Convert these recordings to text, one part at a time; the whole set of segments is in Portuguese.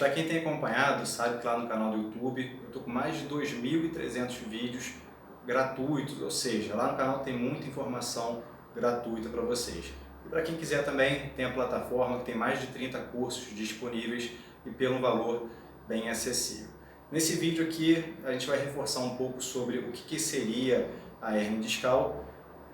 para quem tem acompanhado, sabe que lá no canal do YouTube eu estou com mais de 2.300 vídeos gratuitos, ou seja, lá no canal tem muita informação gratuita para vocês. E para quem quiser também, tem a plataforma que tem mais de 30 cursos disponíveis e pelo valor bem acessível. Nesse vídeo aqui a gente vai reforçar um pouco sobre o que seria a hérnia discal,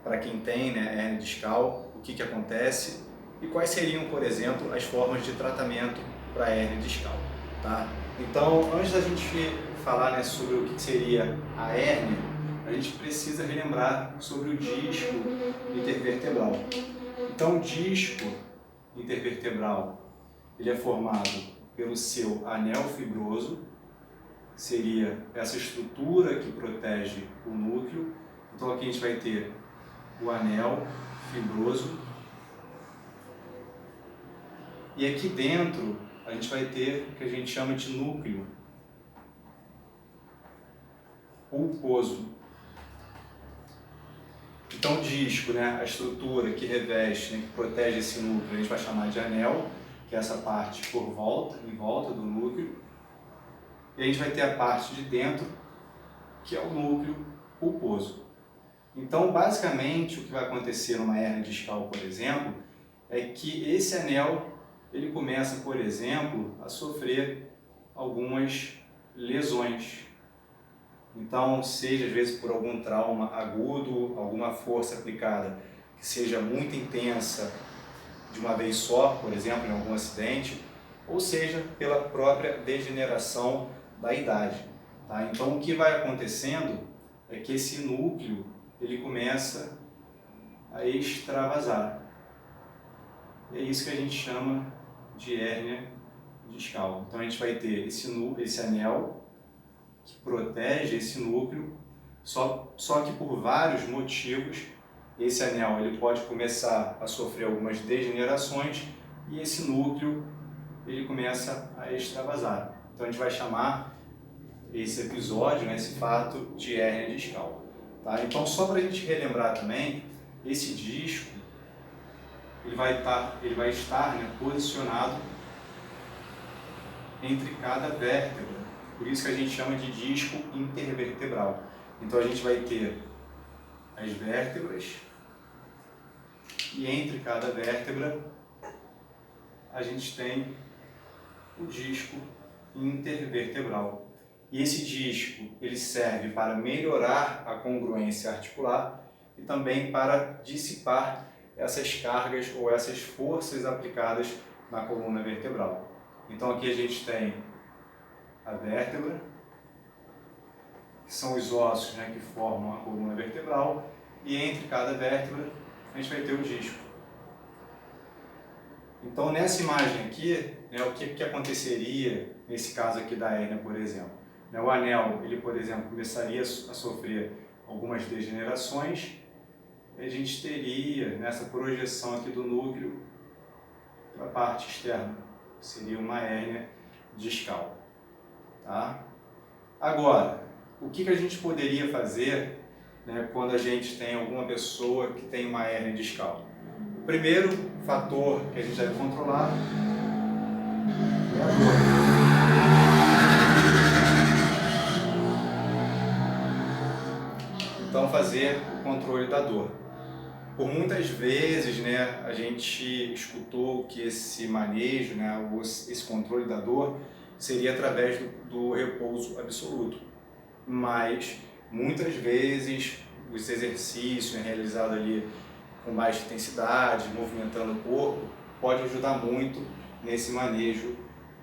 para quem tem, né, hérnia discal, o que acontece e quais seriam, por exemplo, as formas de tratamento para a hérnia discal. Tá? Então, antes da gente falar, né, sobre o que seria a hérnia, a gente precisa relembrar sobre o disco intervertebral. Então, o disco intervertebral ele é formado pelo seu anel fibroso, seria essa estrutura que protege o núcleo. Então, aqui a gente vai ter o anel fibroso e aqui dentro a gente vai ter o que a gente chama de núcleo pulposo. Então o disco, né, a estrutura que reveste, né, que protege esse núcleo, a gente vai chamar de anel, que é essa parte por volta, em volta do núcleo. E a gente vai ter a parte de dentro, que é o núcleo pulposo. Então, basicamente, o que vai acontecer numa hérnia discal, por exemplo, é que esse anel ele começa, por exemplo, a sofrer algumas lesões. Então, seja às vezes por algum trauma agudo, alguma força aplicada que seja muito intensa de uma vez só, por exemplo, em algum acidente, ou seja, pela própria degeneração da idade. Tá? Então, o que vai acontecendo é que esse núcleo ele começa a extravasar. E é isso que a gente chama de hérnia discal. Então, a gente vai ter esse anel que protege esse núcleo, só que por vários motivos esse anel ele pode começar a sofrer algumas degenerações e esse núcleo ele começa a extravasar. Então a gente vai chamar esse episódio, né, esse fato de hérnia discal. Tá? Então só para a gente relembrar também, esse disco ele vai estar né, posicionado entre cada vértebra. Por isso que a gente chama de disco intervertebral. Então a gente vai ter as vértebras e entre cada vértebra a gente tem o disco intervertebral. E esse disco ele serve para melhorar a congruência articular e também para dissipar essas cargas ou essas forças aplicadas na coluna vertebral. Então aqui a gente tem a vértebra, que são os ossos, né, que formam a coluna vertebral, e entre cada vértebra a gente vai ter o disco. Então nessa imagem aqui, né, o que aconteceria nesse caso aqui da hérnia, por exemplo? O anel, ele, por exemplo, começaria a sofrer algumas degenerações, e a gente teria nessa projeção aqui do núcleo para a parte externa, seria uma hérnia discal. Tá? Agora, o que a gente poderia fazer, né, quando a gente tem alguma pessoa que tem uma hérnia discal? O primeiro fator que a gente deve controlar é a dor. Então, fazer o controle da dor. Por muitas vezes, né, a gente escutou que esse manejo, né, esse controle da dor seria através do repouso absoluto. Mas, muitas vezes, os exercícios, né, realizados ali com baixa intensidade, movimentando o corpo, pode ajudar muito nesse manejo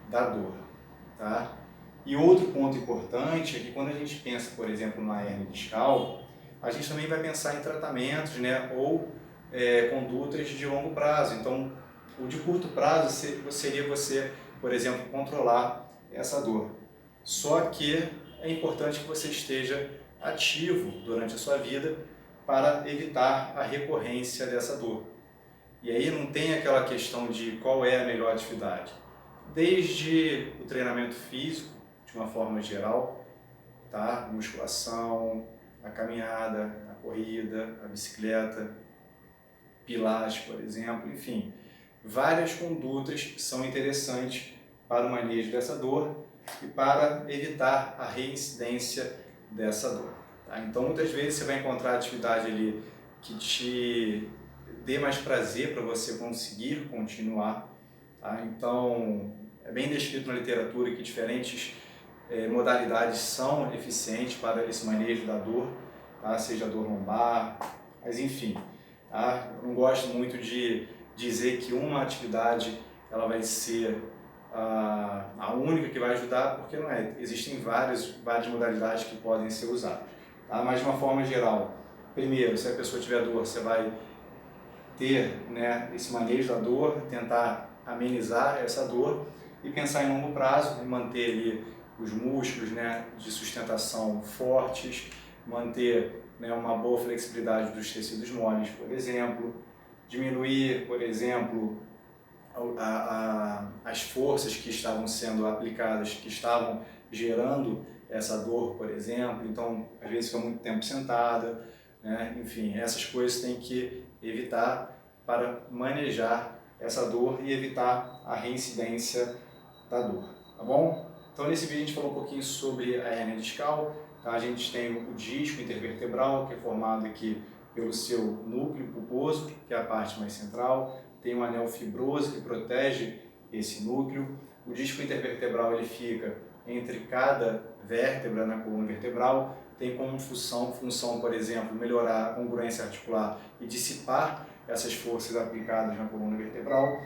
da dor. Tá? E outro ponto importante é que quando a gente pensa, por exemplo, na hérnia discal, a gente também vai pensar em tratamentos, né, ou condutas de longo prazo. Então, o de curto prazo seria você, por exemplo, controlar essa dor. Só que é importante que você esteja ativo durante a sua vida para evitar a recorrência dessa dor. E aí não tem aquela questão de qual é a melhor atividade. Desde o treinamento físico, de uma forma geral, tá? Musculação, a caminhada, a corrida, a bicicleta, pilates, por exemplo, enfim. Várias condutas são interessantes para o manejo dessa dor e para evitar a reincidência dessa dor. Tá? Então, muitas vezes você vai encontrar atividade ali que te dê mais prazer para você conseguir continuar. Tá? Então, é bem descrito na literatura que diferentes modalidades são eficientes para esse manejo da dor, tá? Seja dor lombar, mas enfim. Tá? Eu não gosto muito de dizer que uma atividade ela vai ser a única que vai ajudar, porque não é. Existem várias modalidades que podem ser usadas. Tá? Mas de uma forma geral, primeiro, se a pessoa tiver dor, você vai ter, né, esse manejo da dor, tentar amenizar essa dor e pensar em longo prazo, em manter ali os músculos, né, de sustentação fortes, manter, né, uma boa flexibilidade dos tecidos moles, por exemplo, diminuir, por exemplo, as forças que estavam sendo aplicadas, que estavam gerando essa dor, por exemplo. Então, às vezes fica muito tempo sentada, né? Enfim, essas coisas tem que evitar para manejar essa dor e evitar a reincidência da dor, tá bom? Então, nesse vídeo a gente falou um pouquinho sobre a hérnia discal, tá? A gente tem o disco intervertebral, que é formado aqui pelo seu núcleo pulposo, que é a parte mais central, tem um anel fibroso que protege esse núcleo. O disco intervertebral ele fica entre cada vértebra na coluna vertebral, tem como função, por exemplo, melhorar a congruência articular e dissipar essas forças aplicadas na coluna vertebral.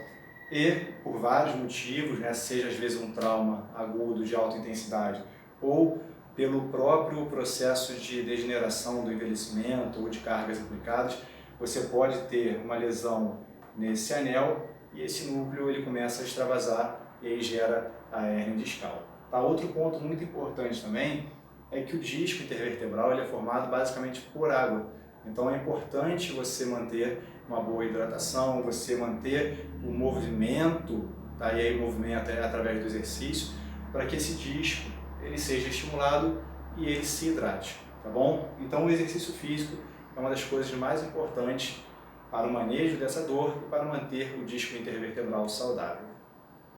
E, por vários motivos, né, seja às vezes um trauma agudo de alta intensidade ou pelo próprio processo de degeneração do envelhecimento ou de cargas aplicadas, você pode ter uma lesão nesse anel e esse núcleo ele começa a extravasar e aí gera a hérnia discal. Tá? Outro ponto muito importante também é que o disco intervertebral ele é formado basicamente por água. Então é importante você manter uma boa hidratação, você manter o movimento, tá? E aí o movimento é através do exercício, para que esse disco ele seja estimulado e ele se hidrate, tá bom? Então o exercício físico é uma das coisas mais importantes para o manejo dessa dor e para manter o disco intervertebral saudável.